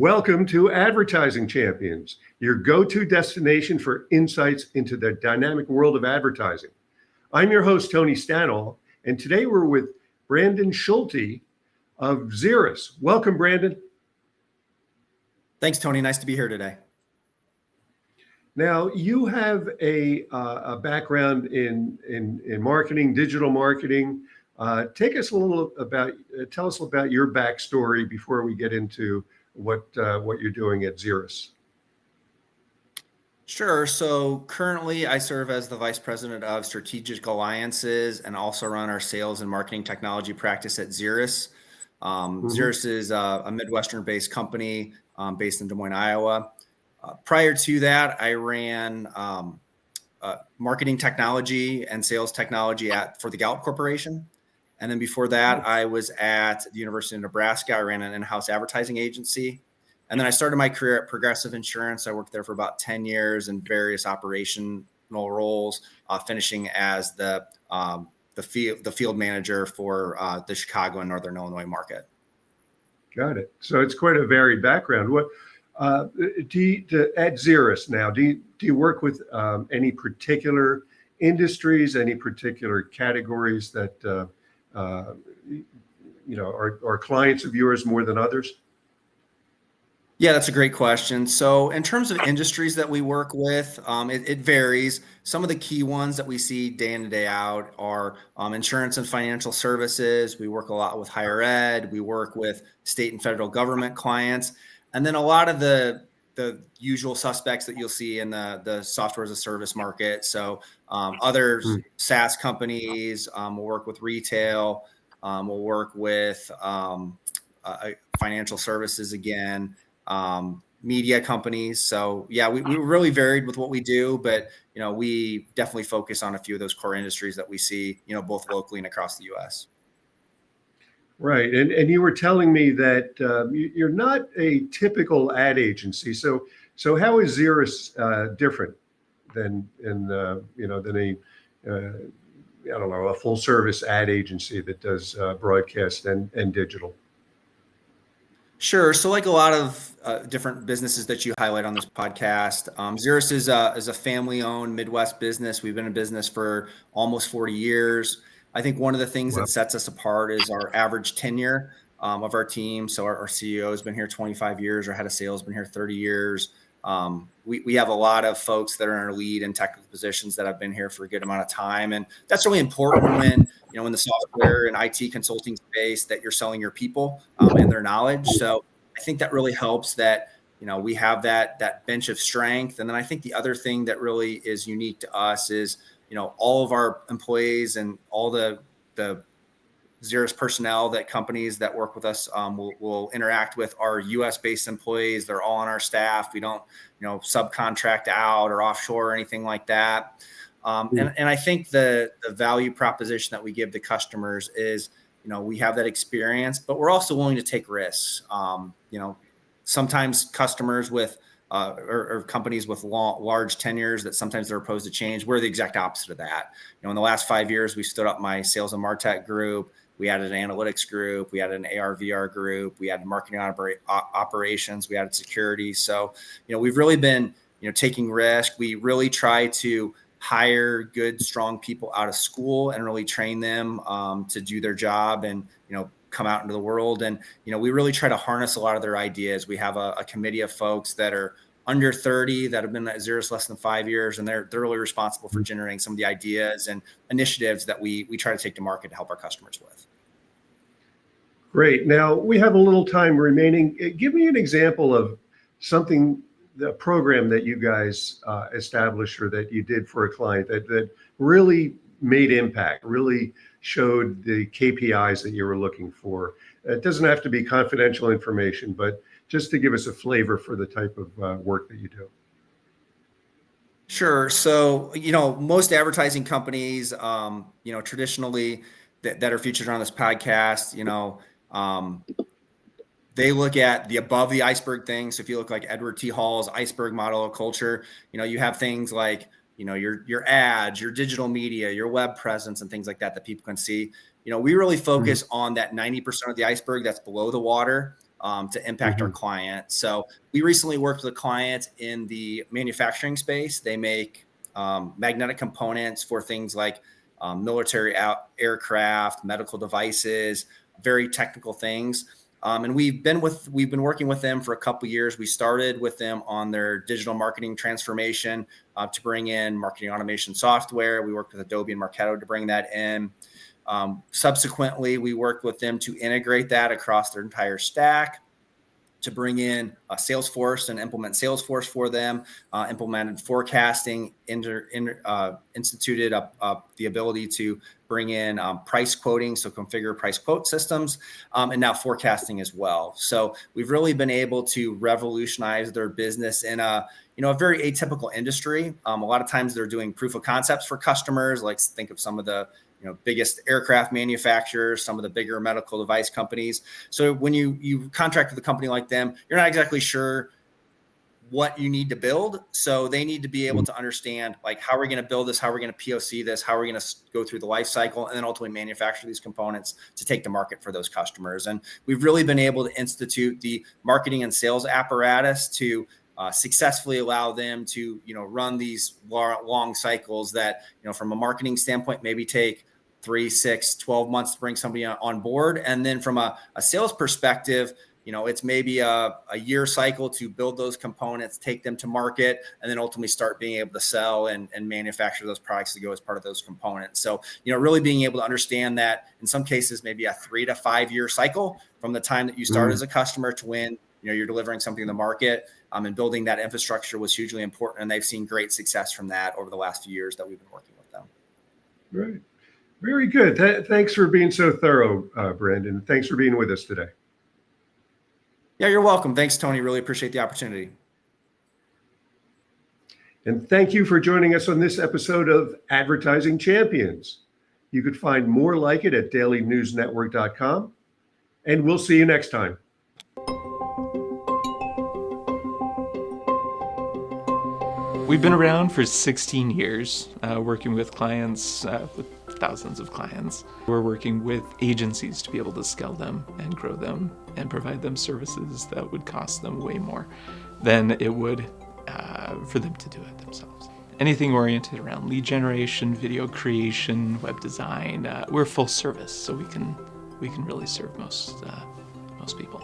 Welcome to Advertising Champions, your go-to destination for insights into the dynamic world of advertising. I'm your host, Tony Stanol, and today we're with Brandon Schulte of Zirous. Welcome, Brandon. Thanks, Tony. Nice to be here today. Now, you have a background in marketing, digital marketing. Tell us a little about your backstory before we get into what you're doing at Zirous. Sure. So currently I serve as the Vice President of Strategic Alliances and also run our sales and marketing technology practice at Zirous. Zirous is a Midwestern-based company based in Des Moines, Iowa. Prior to that, I ran marketing technology and sales technology for the Gallup Corporation. And then before that, I was at the University of Nebraska. I ran an in-house advertising agency. And then I started my career at Progressive Insurance. I worked there for about 10 years in various operational roles, finishing as the field manager for the Chicago and Northern Illinois market. Got it. So it's quite a varied background. What at Zirous now? Do you work with any particular industries, any particular categories that are clients of yours more than others? Yeah, that's a great question. So in terms of industries that we work with, it varies. Some of the key ones that we see day in and day out are insurance and financial services. We work a lot with higher ed. We work with state and federal government clients. And then a lot of the usual suspects that you'll see in the software as a service market. So other SaaS companies, we'll work with retail, we'll work with financial services again, media companies. So yeah, we're really varied with what we do, but we definitely focus on a few of those core industries that we see, both locally and across the U.S. Right, and you were telling me that you're not a typical ad agency. So how is Zirous different than a full service ad agency that does broadcast and digital? Sure. So like a lot of different businesses that you highlight on this podcast, Zirous is a family-owned Midwest business. We've been in business for almost 40 years. I think one of the things that sets us apart is our average tenure of our team. So our CEO has been here 25 years. Our head of sales has been here 30 years. We have a lot of folks that are in our lead and technical positions that have been here for a good amount of time. And that's really important when, in the software and IT consulting space that you're selling your people and their knowledge. So I think that really helps that, we have that bench of strength. And then I think the other thing that really is unique to us is, all of our employees and all the Zirous personnel that companies that work with us will interact with are U.S. based employees. They're all on our staff. We don't, subcontract out or offshore or anything like that. And I think the value proposition that we give to customers is, we have that experience, but we're also willing to take risks. Sometimes customers with or companies with large tenures that sometimes they're opposed to change. We're the exact opposite of that. In the last 5 years, we stood up my sales and MarTech group. We added an analytics group. We added an AR/VR group. We added marketing operations. We added security. So, we've really been, taking risk. We really try to hire good, strong people out of school and really train them to do their job and, come out into the world. And, we really try to harness a lot of their ideas. We have a committee of folks that are under 30 that have been at Zirous less than 5 years. And they're really responsible for generating some of the ideas and initiatives that we try to take to market to help our customers with. Great. Now we have a little time remaining. Give me an example of the program that you guys established or that you did for a client that really made impact, really showed the KPIs that you were looking for. It doesn't have to be confidential information, but just to give us a flavor for the type of work that you do. Sure. So, most advertising companies, traditionally that are featured on this podcast, they look at the above the iceberg things. So if you look like Edward T. Hall's iceberg model of culture, you have things like, your ads, your digital media, your web presence and things like that people can see. We really focus on that 90% of the iceberg that's below the water. to impact our client. So we recently worked with a client in the manufacturing space. They make magnetic components for things like military aircraft, medical devices, very technical things. And we've been working with them for a couple of years. We started with them on their digital marketing transformation to bring in marketing automation software. We worked with Adobe and Marketo to bring that in. Subsequently, we worked with them to integrate that across their entire stack, to bring in Salesforce and implement Salesforce for them, implemented forecasting, instituted the ability to bring in price quoting, so configure price quote systems, and now forecasting as well. So we've really been able to revolutionize their business in a very atypical industry. A lot of times they're doing proof of concepts for customers. Like think of some of the biggest aircraft manufacturers, some of the bigger medical device companies. So when you contract with a company like them, you're not exactly sure what you need to build. So they need to be able to understand, like, how are we going to build this? How are we going to POC this? How are we going to go through the life cycle and then ultimately manufacture these components to take to market for those customers? And we've really been able to institute the marketing and sales apparatus to successfully allow them to, run these long cycles that, from a marketing standpoint, maybe take 3, 6, 12 months to bring somebody on board. And then from a sales perspective, it's maybe a year cycle to build those components, take them to market, and then ultimately start being able to sell and manufacture those products to go as part of those components. So, really being able to understand that in some cases, maybe a 3 to 5 year cycle from the time that you start as a customer to when, you're delivering something to the market, and building that infrastructure was hugely important. And they've seen great success from that over the last few years that we've been working with them. Right. Very good. Thanks for being so thorough, Brandon. Thanks for being with us today. Yeah, you're welcome. Thanks, Tony. Really appreciate the opportunity. And thank you for joining us on this episode of Advertising Champions. You could find more like it at dailynewsnetwork.com. And we'll see you next time. We've been around for 16 years, working with clients, with thousands of clients. We're working with agencies to be able to scale them and grow them and provide them services that would cost them way more than it would for them to do it themselves. Anything oriented around lead generation, video creation, web design, we're full service, so we can really serve most people.